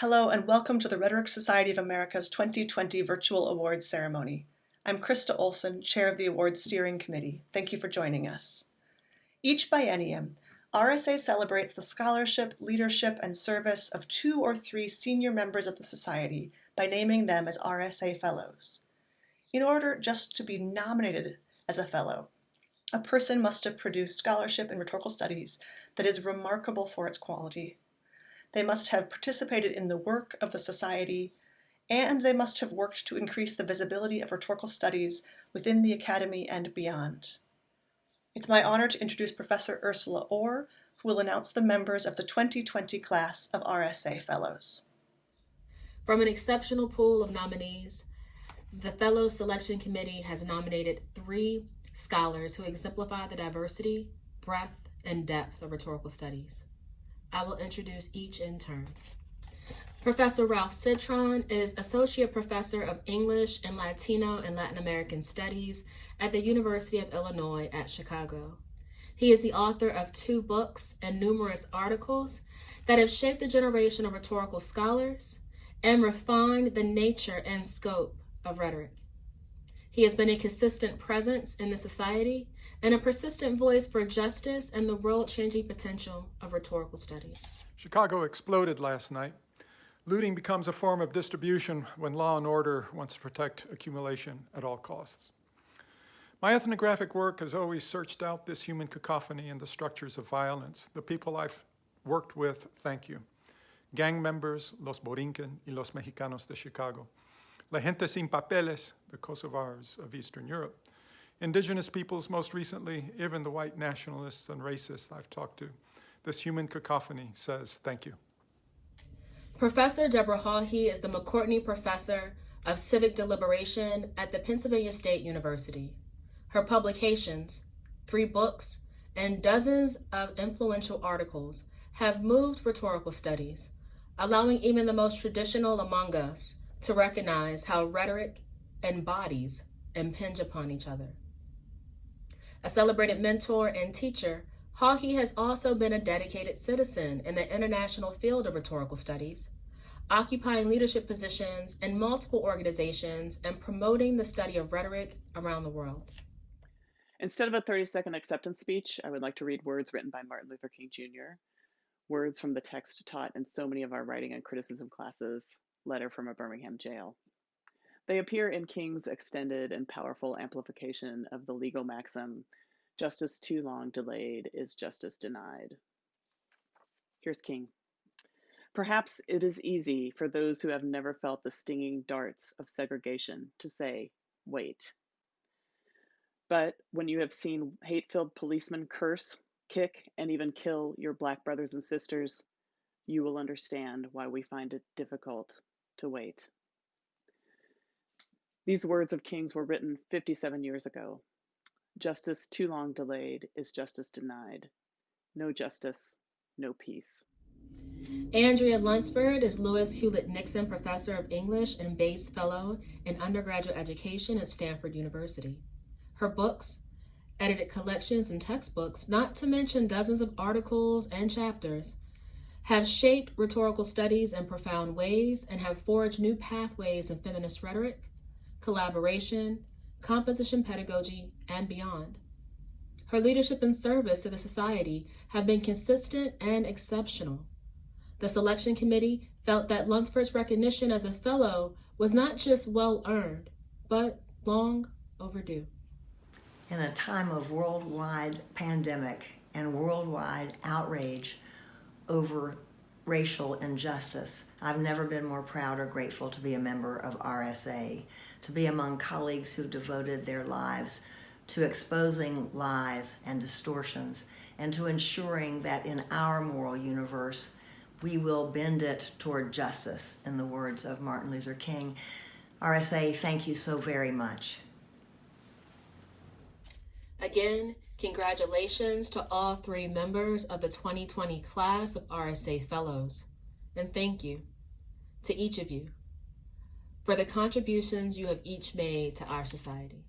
Hello and welcome to the Rhetoric Society of America's 2020 Virtual Awards Ceremony. I'm Krista Olson, Chair of the Awards Steering Committee. Thank you for joining us. Each biennium, RSA celebrates the scholarship, leadership, and service of 2 or 3 senior members of the Society by naming them as RSA Fellows. In order just to be nominated as a Fellow, a person must have produced scholarship in rhetorical studies that is remarkable for its quality. They must have participated in the work of the Society, and they must have worked to increase the visibility of rhetorical studies within the Academy and beyond. It's my honor to introduce Professor Ursula Orr, who will announce the members of the 2020 class of RSA Fellows. From an exceptional pool of nominees, the Fellows Selection Committee has nominated 3 scholars who exemplify the diversity, breadth, and depth of rhetorical studies. I will introduce each in turn. Professor Ralph Citron is Associate Professor of English and Latino and Latin American Studies at the University of Illinois at Chicago. He is the author of 2 books and numerous articles that have shaped a generation of rhetorical scholars and refined the nature and scope of rhetoric. He has been a consistent presence in the Society and a persistent voice for justice and the world-changing potential of rhetorical studies. Chicago exploded last night. Looting becomes a form of distribution when law and order wants to protect accumulation at all costs. My ethnographic work has always searched out this human cacophony and the structures of violence. The people I've worked with, thank you. Gang members, los Borinquen y los Mexicanos de Chicago. La gente sin papeles, the Kosovars of Eastern Europe. Indigenous peoples, most recently, even the white nationalists and racists I've talked to. This human cacophony says thank you. Professor Deborah Hawhey is the McCourtney Professor of Civic Deliberation at the Pennsylvania State University. Her publications, 3 books, and dozens of influential articles have moved rhetorical studies, allowing even the most traditional among us to recognize how rhetoric and bodies impinge upon each other. A celebrated mentor and teacher, Hawhey has also been a dedicated citizen in the international field of rhetorical studies, occupying leadership positions in multiple organizations and promoting the study of rhetoric around the world. Instead of a 30-second acceptance speech, I would like to read words written by Martin Luther King Jr., words from the text taught in so many of our writing and criticism classes, Letter from a Birmingham Jail. They appear in King's extended and powerful amplification of the legal maxim, justice too long delayed is justice denied. Here's King. Perhaps it is easy for those who have never felt the stinging darts of segregation to say, wait. But when you have seen hate-filled policemen curse, kick, and even kill your Black brothers and sisters, you will understand why we find it difficult to wait. These words of King's were written 57 years ago. Justice too long delayed is justice denied. No justice, no peace. Andrea Lunsford is Lewis Hewlett Nixon Professor of English and Bates Fellow in Undergraduate Education at Stanford University. Her books, edited collections and textbooks, not to mention dozens of articles and chapters, have shaped rhetorical studies in profound ways and have forged new pathways in feminist rhetoric, collaboration, composition pedagogy, and beyond. Her leadership and service to the Society have been consistent and exceptional. The selection committee felt that Lunsford's recognition as a fellow was not just well-earned, but long overdue. In a time of worldwide pandemic and worldwide outrage over racial injustice, I've never been more proud or grateful to be a member of RSA, to be among colleagues who devoted their lives to exposing lies and distortions, and to ensuring that in our moral universe, we will bend it toward justice, in the words of Martin Luther King. RSA, thank you so very much. Again, congratulations to all 3 members of the 2020 class of RSA Fellows, and thank you to each of you for the contributions you have each made to our society.